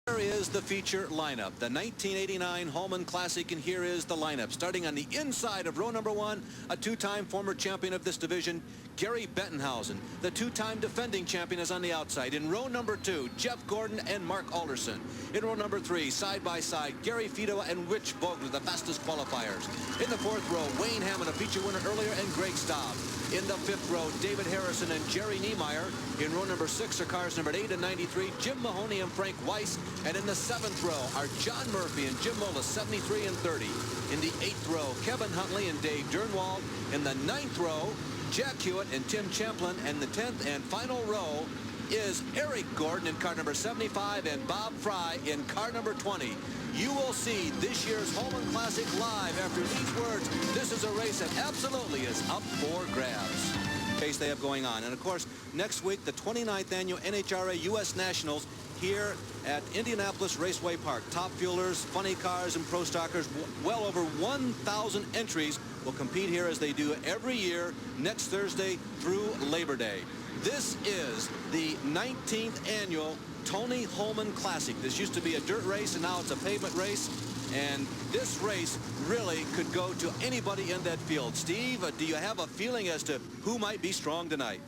Here is the feature lineup, the 1989 Holman Classic, and here is the lineup. Starting on the inside of row number 1, a two-time former champion of this division, Gary Bettenhausen. The two-time defending champion is on the outside. In row number 2, Jeff Gordon and Mark Alderson. In row number 3, side by side, Gary Fidoa and Rich Vogler, the fastest qualifiers. In the 4th row, Wayne Hammond, a feature winner earlier, and Greg Staub. In the 5th row, David Harrison and Jerry Niemeyer. In row number 6 are cars numbered 8 and 93, Jim Mahoney and Frank Weiss. And in the 7th row are John Murphy and Jim Mola, 73 and 30. In the 8th row, Kevin Huntley and Dave Durnwald. In the 9th row, Jack Hewitt and Tim Champlin. And the 10th and final row is Eric Gordon in car number 75 and Bob Fry in car number 20. You will see this year's Holman Classic live after these words. This is a race that absolutely is up for grabs. Case they have going on. And of course, next week, the 29th annual NHRA U.S. Nationals here at Indianapolis Raceway Park. Top fuelers, funny cars, and pro stockers. Well over 1,000 entries will compete here as they do every year next Thursday through Labor Day. This is the 19th annual Tony Holman Classic. This used to be a dirt race, and now it's a pavement race. And this race really could go to anybody in that field. Steve, do you have a feeling as to who might be strong tonight?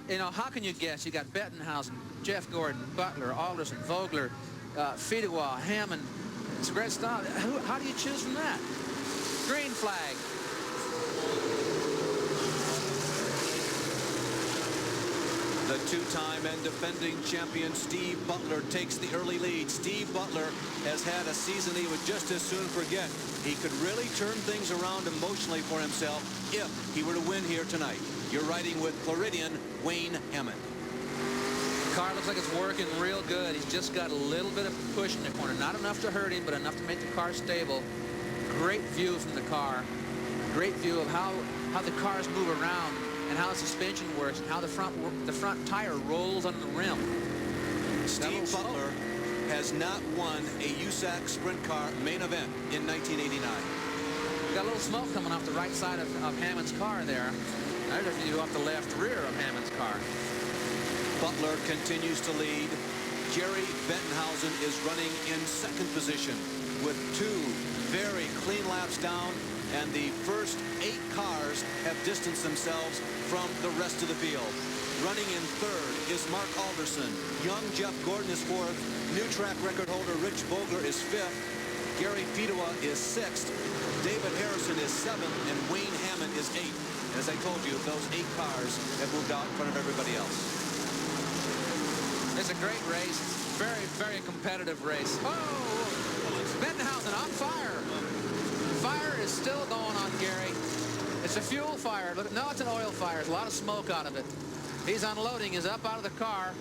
You know, how can you guess? You got Bettenhausen, Jeff Gordon, Butler, Alderson, Vogler, Fidoa, Hammond. It's a great style. How do you choose from that? Green flag. The two-time and defending champion Steve Butler takes the early lead. Steve Butler has had a season he would just as soon forget. He could really turn things around emotionally for himself if he were to win here tonight. You're riding with Floridian Wayne Hammond. The car looks like it's working real good. He's just got a little bit of push in the corner. Not enough to hurt him, but enough to make the car stable. Great view from the car. Great view of how the cars move around and how the suspension works and how the front tire rolls on the rim. Steve Butler has not won a USAC sprint car main event in 1989. Got a little smoke coming off the right side of Hammond's car there. There's a view off the left rear of Hammond's car. Butler continues to lead. Jerry Bettenhausen is running in second position with 2 very clean laps down, and the first 8 cars have distanced themselves from the rest of the field. Running in third is Mark Alderson. Young Jeff Gordon is 4th. New track record holder Rich Vogler is 5th. Gary Fidoa is 6th. David Harrison is 7th, and Wayne Hammond is 8th. As I told you, those 8 cars have moved out in front of everybody else. It's a great race. Very, very competitive race. Oh, Bettenhausen on fire. Fire is still going on, Gary. It's a fuel fire. Look, no, it's an oil fire. There's a lot of smoke out of it. He's unloading. He's up out of the car.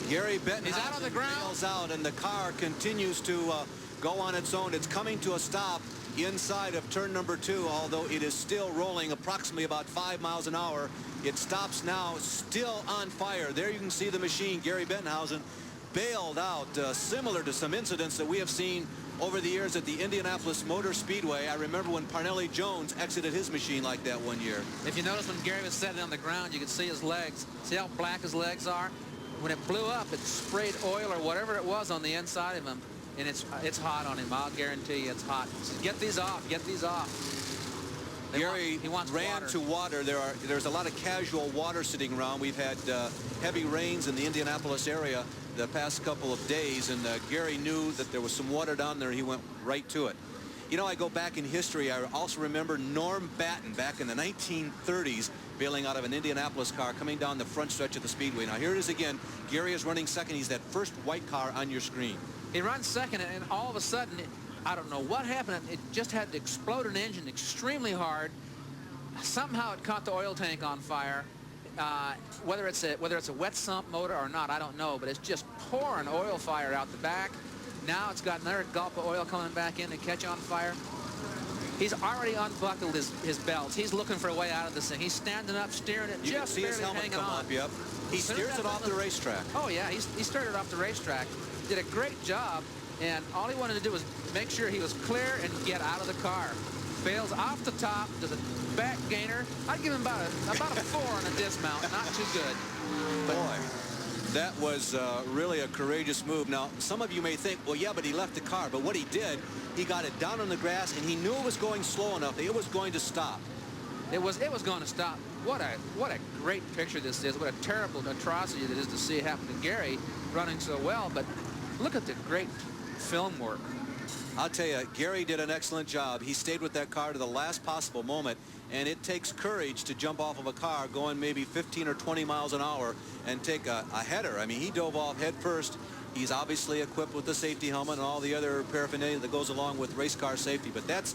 Gary Bettenhausen He's out on the ground. bails out, and the car continues to go on its own. It's coming to a stop inside of turn number 2, although it is still rolling approximately about 5 miles an hour. It stops now, still on fire. There you can see the machine. Gary Bettenhausen bailed out, similar to some incidents that we have seen over the years at the Indianapolis Motor Speedway. I remember when Parnelli Jones exited his machine like that one year. If you notice when Gary was sitting on the ground, you could see his legs. See how black his legs are? When it blew up, it sprayed oil or whatever it was on the inside of him. And it's hot on him. I'll guarantee you it's hot. So get these off. Get these off. Gary ran to water. There's a lot of casual water sitting around. We've had heavy rains in the Indianapolis area the past couple of days, and Gary knew that there was some water down there. He went right to it. You know, I go back in history. I also remember Norm Batten back in the 1930s bailing out of an Indianapolis car coming down the front stretch of the Speedway. Now here it is again. Gary is running second. He's that first white car on your screen. He runs second, and all of a sudden, I don't know what happened. It just had to explode an engine extremely hard. Somehow it caught the oil tank on fire. Whether it's a wet sump motor or not, I don't know, but it's just pouring oil fire out the back. Now it's got another gulp of oil coming back in to catch on fire. He's already unbuckled his belts. He's looking for a way out of this thing. He's standing up, steering it, you just can see his barely helmet hanging come on. Up, yep. He steers it off the racetrack. Oh, yeah, he steered it off the racetrack. Did a great job, and all he wanted to do was make sure he was clear and get out of the car. Bails off the top, does a back gainer. I'd give him about a 4 on a dismount. Not too good. Boy, That was really a courageous move. Now, some of you may think, well, yeah, but he left the car. But what he did, he got it down on the grass, and he knew it was going slow enough that it was going to stop. It was going to stop. What a great picture this is. What a terrible atrocity it is to see it happen to Gary running so well. But look at the great film work. I'll tell you, Gary did an excellent job. He stayed with that car to the last possible moment, and it takes courage to jump off of a car going maybe 15 or 20 miles an hour and take a header. I mean, he dove off head first. He's obviously equipped with the safety helmet and all the other paraphernalia that goes along with race car safety, but that's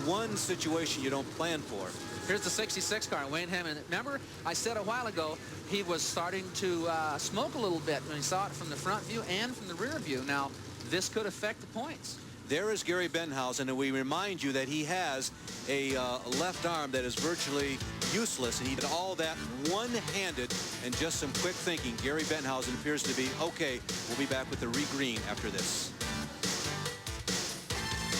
one situation you don't plan for. Here's the 66 car, Wayne Hammond. Remember, I said a while ago he was starting to smoke a little bit when he saw it from the front view and from the rear view. Now, this could affect the points. There is Gary Bettenhausen, and we remind you that he has a left arm that is virtually useless, and he did all that one-handed and just some quick thinking. Gary Bettenhausen appears to be okay. We'll be back with the re-green after this.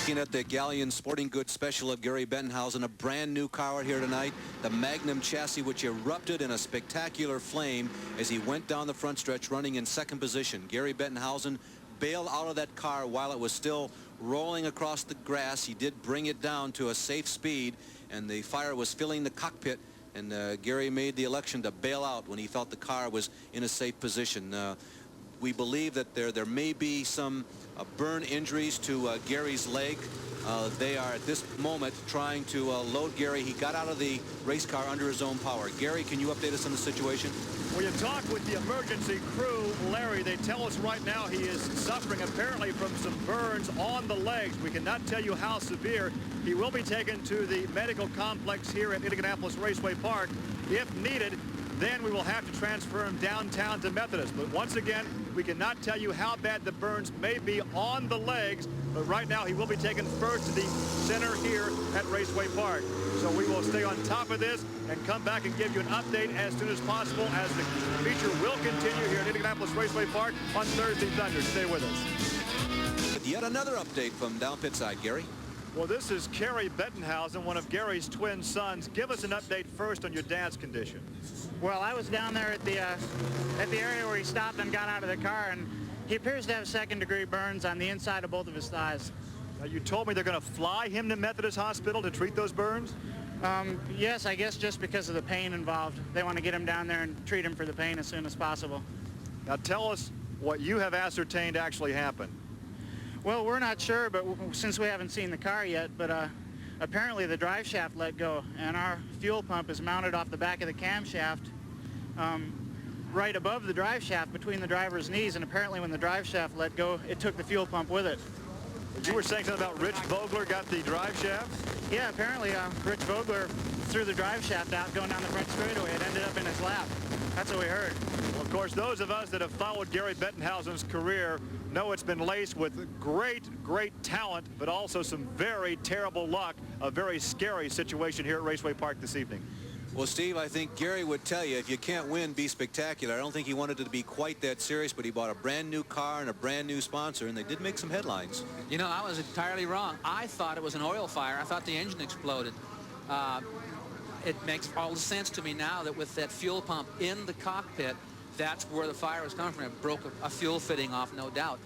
Looking at the Galleon Sporting Goods special of Gary Bettenhausen, a brand new car out here tonight, the Magnum chassis, which erupted in a spectacular flame as he went down the front stretch running in second position. Gary Bettenhausen bailed out of that car while it was still rolling across the grass. He did bring it down to a safe speed, and the fire was filling the cockpit, and Gary made the election to bail out when he felt the car was in a safe position. We believe that there may be some burn injuries to Gary's leg. They are at this moment trying to load Gary. He got out of the race car under his own power. Gary, can you update us on the situation? Well, you talk with the emergency crew, Larry. They tell us right now he is suffering apparently from some burns on the legs. We cannot tell you how severe. He will be taken to the medical complex here at Indianapolis Raceway Park. If needed, then we will have to transfer him downtown to Methodist. But once again, we cannot tell you how bad the burns may be on the legs. But right now, he will be taken first to the center here at Raceway Park. So we will stay on top of this and come back and give you an update as soon as possible, as the feature will continue here at Indianapolis Raceway Park on Thursday Thunder. Stay with us. With yet another update from down pit side, Gary. Well, this is Gary Bettenhausen, one of Gary's twin sons. Give us an update first on your dad's condition. Well, I was down there at the area where he stopped and got out of the car, and he appears to have second-degree burns on the inside of both of his thighs. Now, you told me they're going to fly him to Methodist Hospital to treat those burns? Yes, I guess just because of the pain involved. They want to get him down there and treat him for the pain as soon as possible. Now, tell us what you have ascertained actually happened. Well, we're not sure, but since we haven't seen the car yet, but apparently the drive shaft let go, and our fuel pump is mounted off the back of the camshaft right above the drive shaft between the driver's knees, and apparently when the drive shaft let go, it took the fuel pump with it. You were saying something about Rich Vogler got the drive shaft? Yeah, apparently Rich Vogler threw the drive shaft out going down the front straightaway. It ended up in his lap. That's what we heard. Well, of course, those of us that have followed Gary Bettenhausen's career know it's been laced with great talent, but also some very terrible luck. A very scary situation here at Raceway Park this evening. Well, Steve, I think Gary would tell you, if you can't win, be spectacular. I don't think he wanted it to be quite that serious, but he bought a brand new car and a brand new sponsor, and they did make some headlines. You know, I was entirely wrong. I thought it was an oil fire. I thought the engine exploded. It makes all the sense to me now that with that fuel pump in the cockpit, that's where the fire was coming from. It broke a fuel fitting off, no doubt.